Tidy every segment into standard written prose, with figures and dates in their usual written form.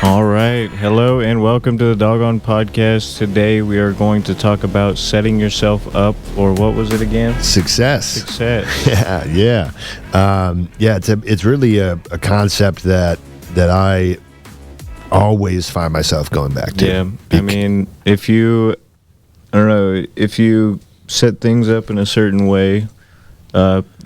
All right. Hello and welcome to the Dogon podcast. Today we are going to talk about setting yourself up, or what was it again? Success. Success. Yeah. It's really a concept that I always find myself going back to. Yeah. I mean, if you set things up in a certain way,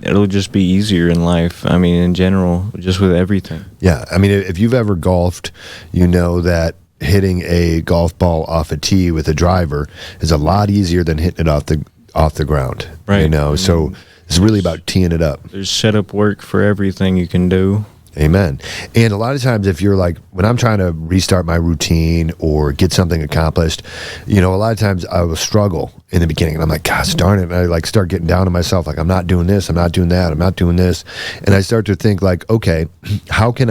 it'll just be easier in life. I mean, in general, just with everything. Yeah. I mean, if you've ever golfed, you know that hitting a golf ball off a tee with a driver is a lot easier than hitting it off the ground. Right. You know, so it's really about teeing it up. There's setup work for everything you can do. Amen. And a lot of times if you're like, when I'm trying to restart my routine or get something accomplished, you know, a lot of times I will struggle in the beginning and I'm like, gosh darn it. And I like start getting down on myself. Like, I'm not doing this. I'm not doing that. I'm not doing this. And I start to think like, okay, how can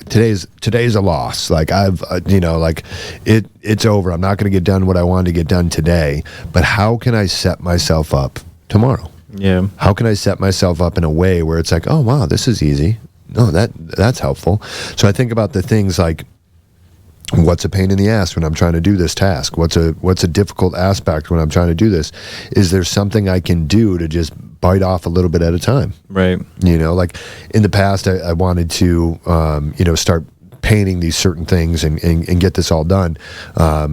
today's a loss. Like it's over. I'm not going to get done what I wanted to get done today, but how can I set myself up tomorrow? Yeah. How can I set myself up in a way where it's like, oh wow, this is easy. No, that's helpful. So I think about the things like, what's a pain in the ass when I'm trying to do this task? What's a difficult aspect when I'm trying to do this? Is there something I can do to just bite off a little bit at a time? Right. You know, like in the past, I wanted to, start painting these certain things and get this all done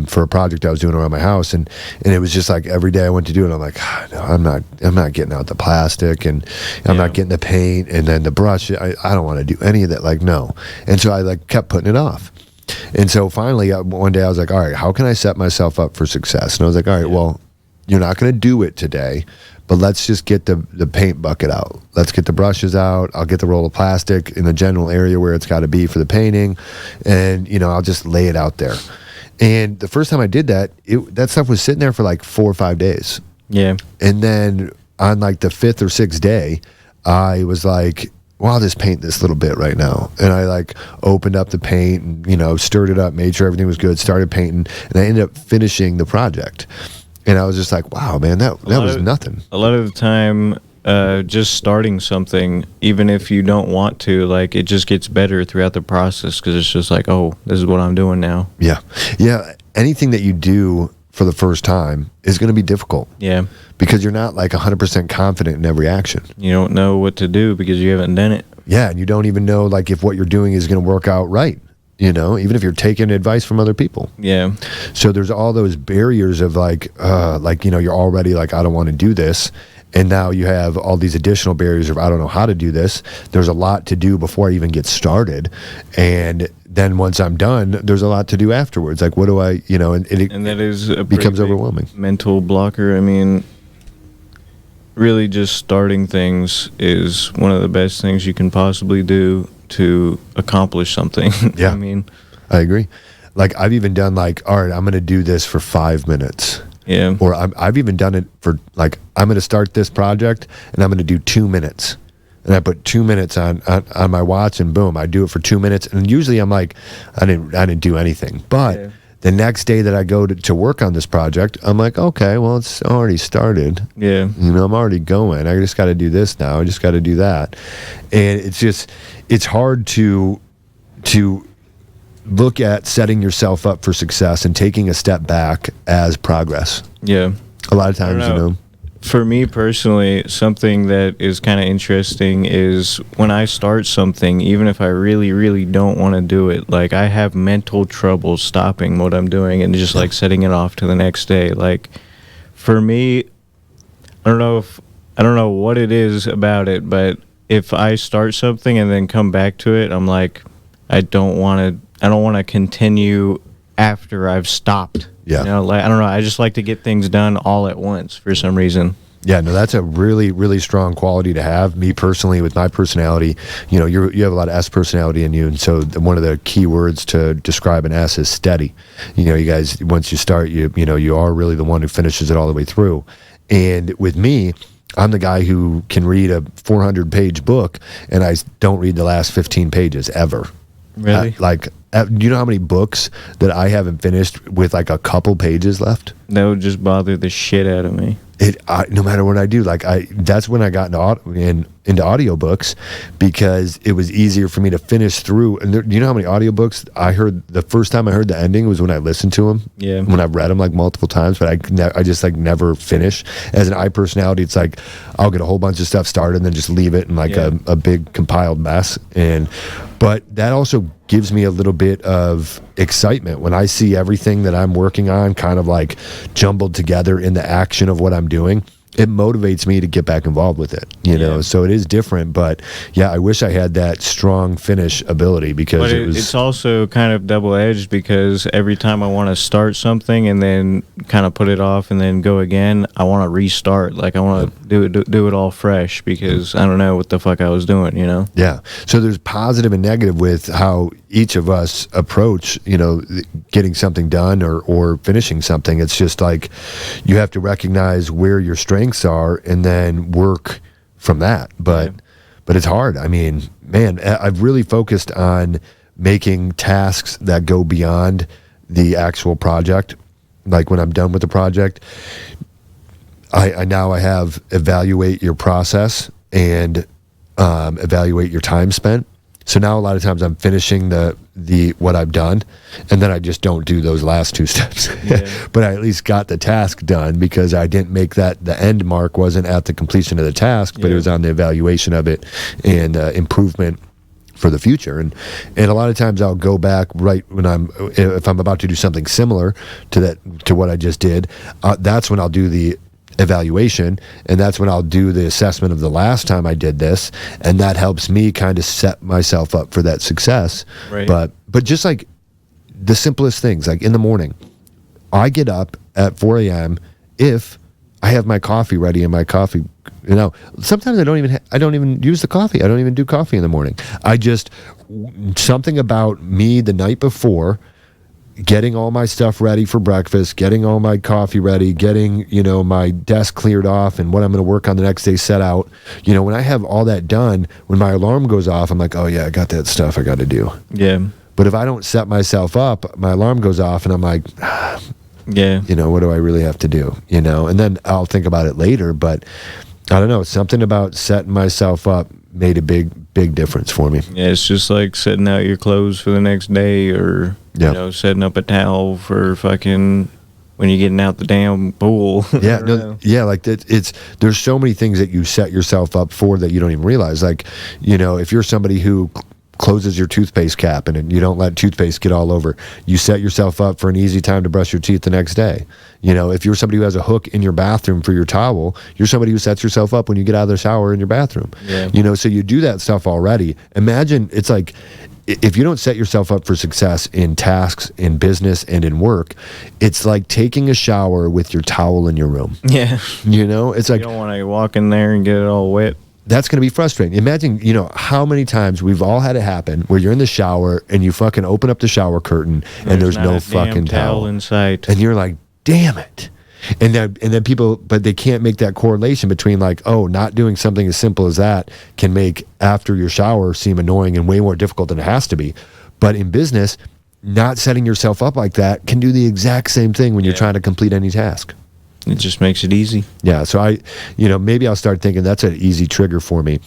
for a project I was doing around my house, and it was just like every day I went to do it, I'm like, no, I'm not getting out the plastic, and I'm not getting the paint, and then the brush. I don't want to do any of that. Like, no. And so I like kept putting it off. And so finally one day I was like, all right, how can I set myself up for success? And I was like, all right, well, you're not going to do it today, but let's just get the paint bucket out. Let's get the brushes out. I'll get the roll of plastic in the general area where it's got to be for the painting. And, you know, I'll just lay it out there. And the first time I did that, that stuff was sitting there for like 4 or 5 days. Yeah. And then on like the 5th or 6th day, I was like, well, I'll just paint this little bit right now. And I like opened up the paint and, you know, stirred it up, made sure everything was good, started painting, and I ended up finishing the project. And I was just like, wow, man, that was nothing. A lot of the time, just starting something, even if you don't want to, like, it just gets better throughout the process because it's just like, oh, this is what I'm doing now. Yeah. Yeah. Anything that you do for the first time is going to be difficult. Yeah. Because you're not like 100% confident in every action. You don't know what to do because you haven't done it. Yeah. And you don't even know like if what you're doing is going to work out right. You know, even if you're taking advice from other people. Yeah. So there's all those barriers of like, you know, you're already like, I don't want to do this. And now you have all these additional barriers of, I don't know how to do this. There's a lot to do before I even get started. And then once I'm done, there's a lot to do afterwards. Like, what do I, you know, and that is becomes overwhelming. Mental blocker. I mean, really just starting things is one of the best things you can possibly do to accomplish something. Yeah. I mean, I agree. Like, I've even done like, all right, I'm going to do this for 5 minutes. Yeah. Or I've even done it for like, I'm going to start this project and I'm going to do 2 minutes. And I put 2 minutes on my watch and boom, I do it for 2 minutes. And usually I'm like, I didn't do anything. But the next day that I go to work on this project, I'm like, okay, well, it's already started. Yeah. You know, I'm already going. I just got to do this now. I just got to do that. And it's hard to look at setting yourself up for success and taking a step back as progress. Yeah. A lot of times, you know. For me personally, something that is kind of interesting is when I start something, even if I really, really don't want to do it, like I have mental trouble stopping what I'm doing and just like setting it off to the next day. Like for me, I don't know what it is about it, but if I start something and then come back to it, I'm like, I don't want to continue after I've stopped. Yeah. You know, like, I don't know. I just like to get things done all at once for some reason. Yeah, no, that's a really, really strong quality to have. Me personally, with my personality, you know, you have a lot of S personality in you, and so one of the key words to describe an S is steady. You know, you guys, once you start, you know, you are really the one who finishes it all the way through. And with me, I'm the guy who can read a 400-page book, and I don't read the last 15 pages ever. Really? Do you know how many books that I haven't finished with like a couple pages left? That would just bother the shit out of me. No matter what I do, like that's when I got into into audiobooks because it was easier for me to finish through. And you know how many audiobooks I heard? The first time I heard the ending was when I listened to them. Yeah. When I've read them like multiple times, but I just like never finish. As an I personality, it's like I'll get a whole bunch of stuff started and then just leave it in like a big compiled mess. But that also gives me a little bit of excitement when I see everything that I'm working on kind of like jumbled together in the action of what I'm doing. It motivates me to get back involved with it, you know. So it is different, but yeah, I wish I had that strong finish ability because it's also kind of double-edged because every time I want to start something and then kind of put it off and then go again, I want to restart. Like I want to do it all fresh because I don't know what the fuck I was doing, you know. Yeah. So there's positive and negative with how each of us approach, you know, getting something done or finishing something. It's just like you have to recognize where your strengths are and then work from that. But it's hard. I mean, man, I've really focused on making tasks that go beyond the actual project. Like when I'm done with the project, I now have evaluate your process and evaluate your time spent. So now a lot of times I'm finishing the what I've done, and then I just don't do those last two steps. But I at least got the task done because I didn't make that the end mark wasn't at the completion of the task, but it was on the evaluation of it and improvement for the future. And a lot of times I'll go back right when if I'm about to do something similar to what I just did. That's when I'll do the evaluation, and that's when I'll do the assessment of the last time I did this, and that helps me kind of set myself up for that success. Right. But just like the simplest things, like in the morning, I get up at 4 a.m. if I have my coffee ready and my coffee, you know, sometimes I don't even use the coffee. I don't even do coffee in the morning. I just, something about me the night before, getting all my stuff ready for breakfast, getting all my coffee ready, getting, you know, my desk cleared off and what I'm going to work on the next day set out. You know, when I have all that done, when my alarm goes off, I'm like, oh yeah, I got that stuff I got to do. Yeah. But if I don't set myself up, my alarm goes off and I'm like, yeah, you know, what do I really have to do? You know, and then I'll think about it later. But I don't know, something about setting myself up made a big difference for me. Yeah, it's just like setting out your clothes for the next day or, you know, setting up a towel for fucking when you're getting out the damn pool. Yeah, like that. There's so many things that you set yourself up for that you don't even realize. Like, you know, if you're somebody who closes your toothpaste cap and you don't let toothpaste get all over, you set yourself up for an easy time to brush your teeth the next day. You know, if you're somebody who has a hook in your bathroom for your towel, you're somebody who sets yourself up when you get out of the shower in your bathroom. Yeah. You know, so you do that stuff already. Imagine, it's like, if you don't set yourself up for success in tasks, in business, and in work, it's like taking a shower with your towel in your room. Yeah. You know, it's like, you don't want to walk in there and get it all wet. That's going to be frustrating. Imagine, you know, how many times we've all had it happen where you're in the shower and you fucking open up the shower curtain and there's no fucking towel in sight. And you're like, damn it. And then people, but they can't make that correlation between like, oh, not doing something as simple as that can make after your shower seem annoying and way more difficult than it has to be. But in business, not setting yourself up like that can do the exact same thing when you're trying to complete any task. It just makes it easy. Yeah, so you know, maybe I'll start thinking that's an easy trigger for me.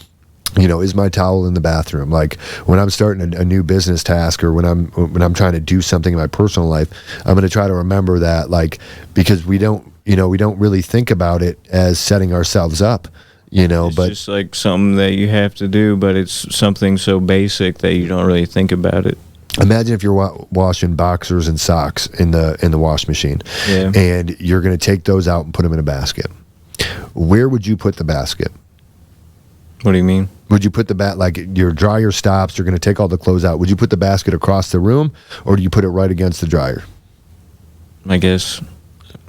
You know, is my towel in the bathroom? Like when I'm starting a new business task or when I'm trying to do something in my personal life, I'm going to try to remember that, like, because we don't really think about it as setting ourselves up, you know, but it's just like something that you have to do, but it's something so basic that you don't really think about it. Imagine if you're washing boxers and socks in the wash machine, and you're going to take those out and put them in a basket. Where would you put the basket? What do you mean? Would you put like your dryer stops, you're going to take all the clothes out. Would you put the basket across the room, or do you put it right against the dryer? I guess,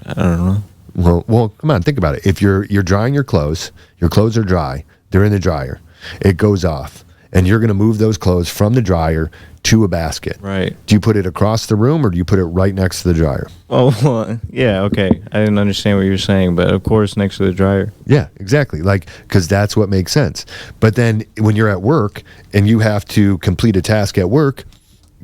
I don't know. Well, come on, think about it. If you're drying your clothes are dry, they're in the dryer, it goes off, and you're going to move those clothes from the dryer to a basket. Right. Do you put it across the room or do you put it right next to the dryer? Oh, well, yeah, okay. I didn't understand what you were saying, but of course next to the dryer. Yeah, exactly. Like, because that's what makes sense. But then when you're at work and you have to complete a task at work,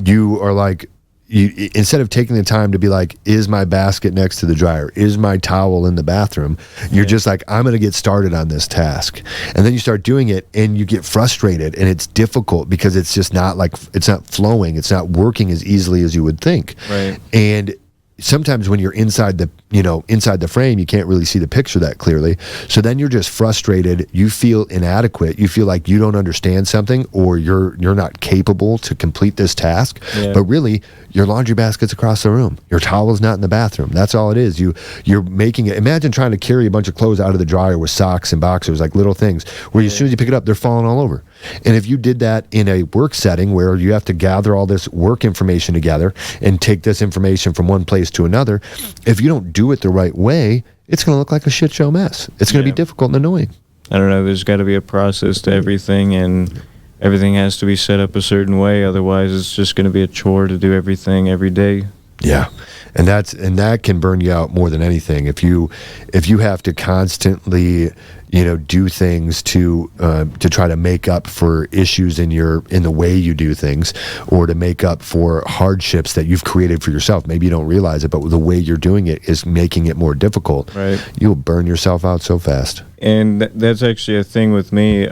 you are like, instead of taking the time to be like, is my basket next to the dryer? Is my towel in the bathroom? You're just like, I'm going to get started on this task. And then you start doing it and you get frustrated, and it's difficult because it's just not like, it's not flowing. It's not working as easily as you would think. Right. And sometimes when you're inside the frame, you can't really see the picture that clearly. So then you're just frustrated. You feel inadequate. You feel like you don't understand something, or you're not capable to complete this task. Yeah. But really, your laundry basket's across the room. Your towel's not in the bathroom. That's all it is. You're making it. Imagine trying to carry a bunch of clothes out of the dryer with socks and boxers, like little things, where as soon as you pick it up, they're falling all over. And if you did that in a work setting where you have to gather all this work information together and take this information from one place to another, if you don't do it the right way, it's going to look like a shit show mess. It's going to be difficult and annoying. I don't know. There's got to be a process to everything, and everything has to be set up a certain way. Otherwise, it's just going to be a chore to do everything every day. Yeah, and that can burn you out more than anything. If you have to constantly, do things to try to make up for issues in the way you do things, or to make up for hardships that you've created for yourself. Maybe you don't realize it, but the way you're doing it is making it more difficult. Right. You'll burn yourself out so fast. And that's actually a thing with me.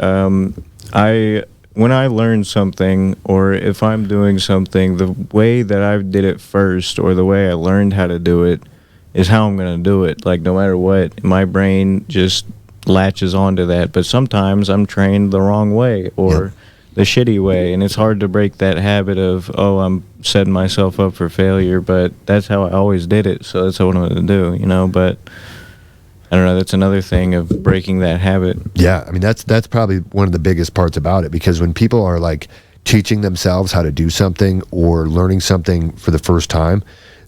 When I learn something, or if I'm doing something, the way that I did it first, or the way I learned how to do it, is how I'm going to do it. Like, no matter what, my brain just latches onto that. But sometimes I'm trained the wrong way, or the shitty way, and it's hard to break that habit of, I'm setting myself up for failure, but that's how I always did it, so that's what I'm going to do, but I don't know, that's another thing of breaking that habit. Yeah, I mean, that's probably one of the biggest parts about it, because when people are like teaching themselves how to do something or learning something for the first time,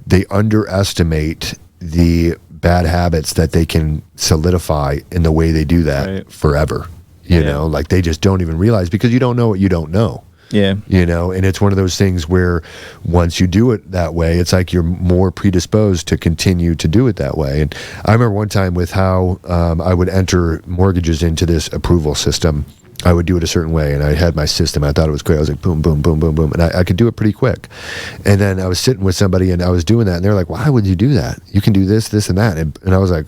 they underestimate the bad habits that they can solidify in the way they do that forever. Like they just don't even realize, because you don't know what you don't know. Yeah. And it's one of those things where once you do it that way, it's like you're more predisposed to continue to do it that way. And I remember one time with how I would enter mortgages into this approval system. I would do it a certain way, and I had my system. I thought it was great. I was like, boom, boom, boom, boom, boom. And I could do it pretty quick. And then I was sitting with somebody, and I was doing that, and they're like, why would you do that? You can do this, this, and that. And I was like,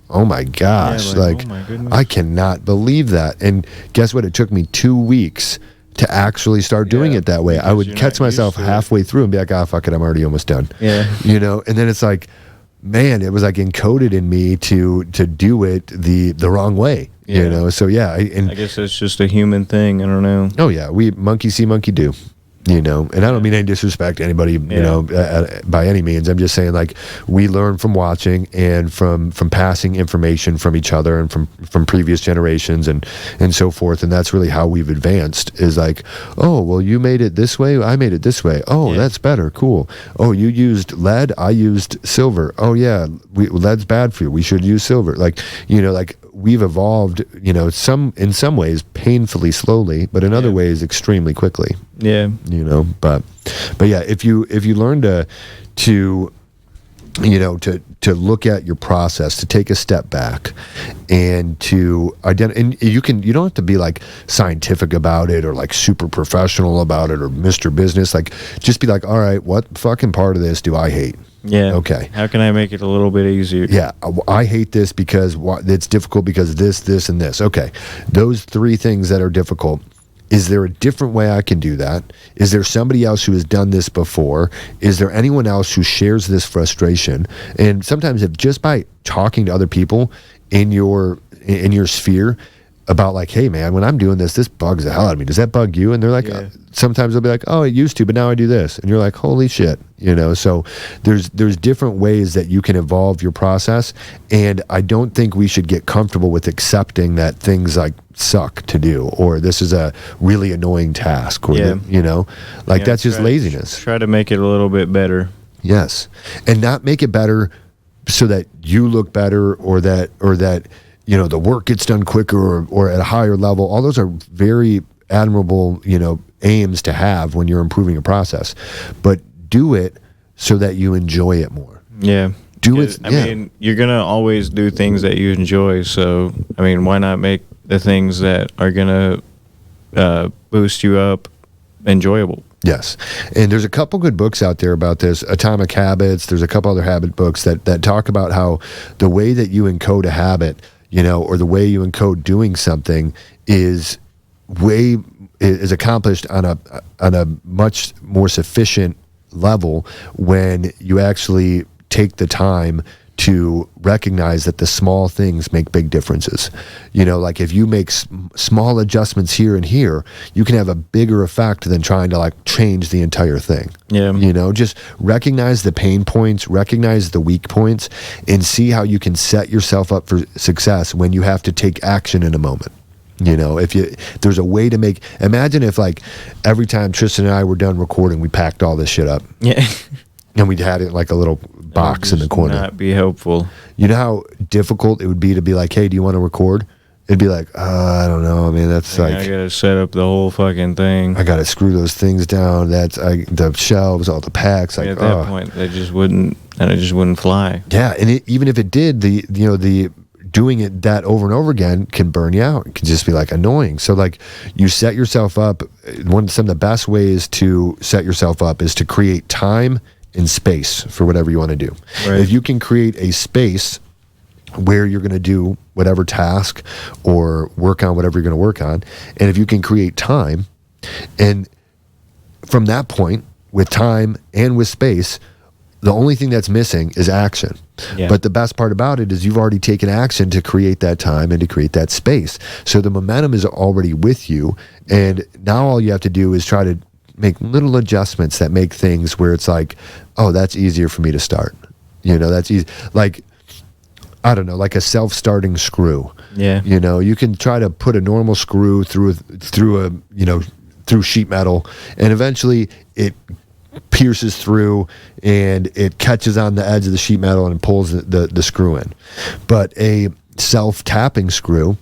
oh my gosh, oh my goodness. I cannot believe that. And guess what? It took me 2 weeks to actually start doing it that way. I would catch myself halfway through and be like, fuck it, I'm already almost done. Yeah. And then it's like, man, it was like encoded in me to do it the wrong way. So yeah. I guess that's just a human thing. I don't know. Oh yeah, we monkey see, monkey do. And I don't mean any disrespect to anybody, by any means. I'm just saying, like, we learn from watching and from passing information from each other and from previous generations and so forth. And that's really how we've advanced, is like, oh, well, you made it this way, I made it this way. Oh, that's better. Cool. Oh, you used lead, I used silver. Oh yeah, lead's bad for you. We should use silver. Like, like we've evolved, in some ways painfully slowly, but in other ways extremely quickly. Yeah. But yeah, if you learn to look at your process, to take a step back and to identify, and you don't have to be like scientific about it or like super professional about it or Mr. Business. Like, just be like, all right, what fucking part of this do I hate? Yeah. Okay. How can I make it a little bit easier? Yeah. I hate this because it's difficult because of this, and this. Okay. Those 3 things that are difficult. Is there a different way I can do that? Is there somebody else who has done this before? Is there anyone else who shares this frustration? And sometimes, if just by talking to other people in your sphere about, like, hey man, when I'm doing this bugs the hell out of me. Does that bug you? And they're like, sometimes they'll be like, oh, it used to, but now I do this. And you're like, holy shit. So there's different ways that you can evolve your process. And I don't think we should get comfortable with accepting that things like suck to do, or this is a really annoying task, or that's just laziness. Try to make it a little bit better. Yes. And not make it better so that you look better, or that the work gets done quicker, or at a higher level. All those are very admirable, aims to have when you're improving a process. But do it so that you enjoy it more. Yeah. Do it. I mean, you're going to always do things that you enjoy. So, I mean, why not make the things that are going to boost you up enjoyable? Yes. And there's a couple good books out there about this. Atomic Habits. There's a couple other habit books that talk about how the way that you encode a habit, or the way you encode doing something is accomplished on a much more sufficient level when you actually take the time to recognize that the small things make big differences. Like if you make small adjustments here and here, you can have a bigger effect than trying to change the entire thing. Yeah. Just recognize the pain points, recognize the weak points, and see how you can set yourself up for success when you have to take action in a moment. If there's a way to imagine if every time Tristan and I were done recording, we packed all this shit up. Yeah. And we'd had it like a little box in the corner. Not be helpful. You know how difficult it would be to be like, hey, do you want to record? It'd be like, I don't know. I mean, that's I gotta set up the whole fucking thing. I gotta screw those things down. The shelves, all the packs. At that point, that just wouldn't fly. Yeah, and even if it did, the doing it that over and over again can burn you out. It can just be annoying. So you set yourself up. Some of the best ways to set yourself up is to create time and space for whatever you want to do. Right. If you can create a space where you're going to do whatever task or work on whatever you're going to work on, and if you can create time, and from that point, with time and with space, the only thing that's missing is action. Yeah. But the best part about it is you've already taken action to create that time and to create that space. So the momentum is already with you, and now all you have to do is try to make little adjustments that make things where it's oh, that's easier for me to start. That's easy. I don't know, like a self-starting screw. Yeah. You can try to put a normal screw through sheet metal, and eventually it pierces through and it catches on the edge of the sheet metal and pulls the screw in. But a self-tapping screw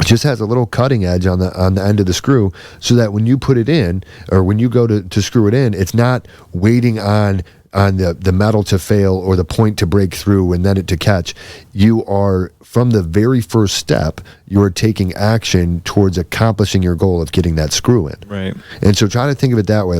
just has a little cutting edge on the end of the screw, so that when you put it in, or when you go to screw it in, it's not waiting on the metal to fail or the point to break through and then it to catch. You are, from the very first step, you are taking action towards accomplishing your goal of getting that screw in. Right. And so try to think of it that way.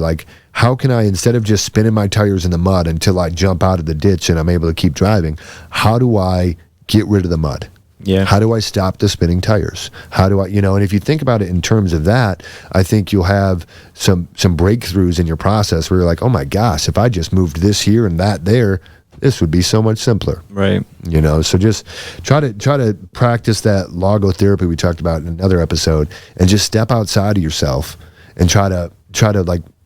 How can I, instead of just spinning my tires in the mud until I jump out of the ditch and I'm able to keep driving, how do I get rid of the mud? Yeah. How do I stop the spinning tires? How do I, and if you think about it in terms of that, I think you'll have some breakthroughs in your process where you're like, oh my gosh, if I just moved this here and that there, this would be so much simpler. Right. So just try to practice that logotherapy we talked about in another episode, and just step outside of yourself and try to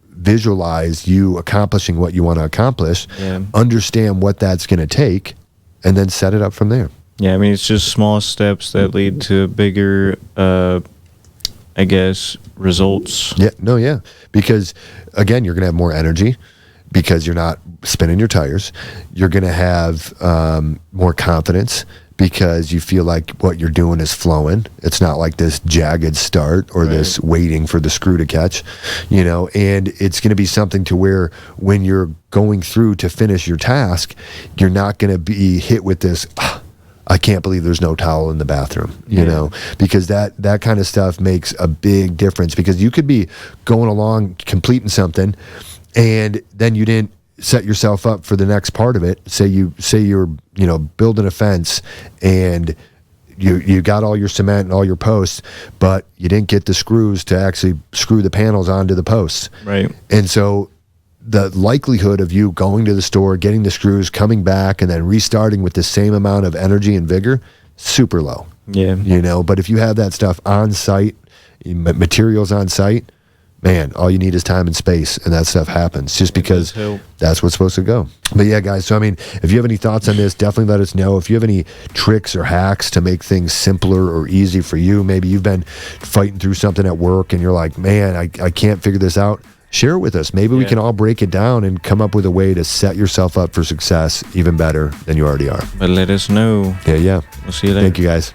visualize you accomplishing what you want to accomplish, understand what that's going to take, and then set it up from there. Yeah, I mean, it's just small steps that lead to bigger, I guess, results. Yeah. Because, again, you're going to have more energy because you're not spinning your tires. You're going to have more confidence because you feel like what you're doing is flowing. It's not like this jagged start or this waiting for the screw to catch, and it's going to be something to where when you're going through to finish your task, you're not going to be hit with this, I can't believe there's no towel in the bathroom, because that kind of stuff makes a big difference, because you could be going along completing something and then you didn't set yourself up for the next part of it. Say you're building a fence and you got all your cement and all your posts, but you didn't get the screws to actually screw the panels onto the posts. Right. And so the likelihood of you going to the store, getting the screws, coming back, and then restarting with the same amount of energy and vigor, super low. Yeah. But if you have that stuff on site, materials on site, man, all you need is time and space, and that stuff happens just because that's what's supposed to go. But yeah, guys, so I mean, if you have any thoughts on this, definitely let us know. If you have any tricks or hacks to make things simpler or easy for you, maybe you've been fighting through something at work and you're like, man, I can't figure this out. Share it with us. Maybe we can all break it down and come up with a way to set yourself up for success even better than you already are. But let us know. Yeah. We'll see you later. Thank you, guys.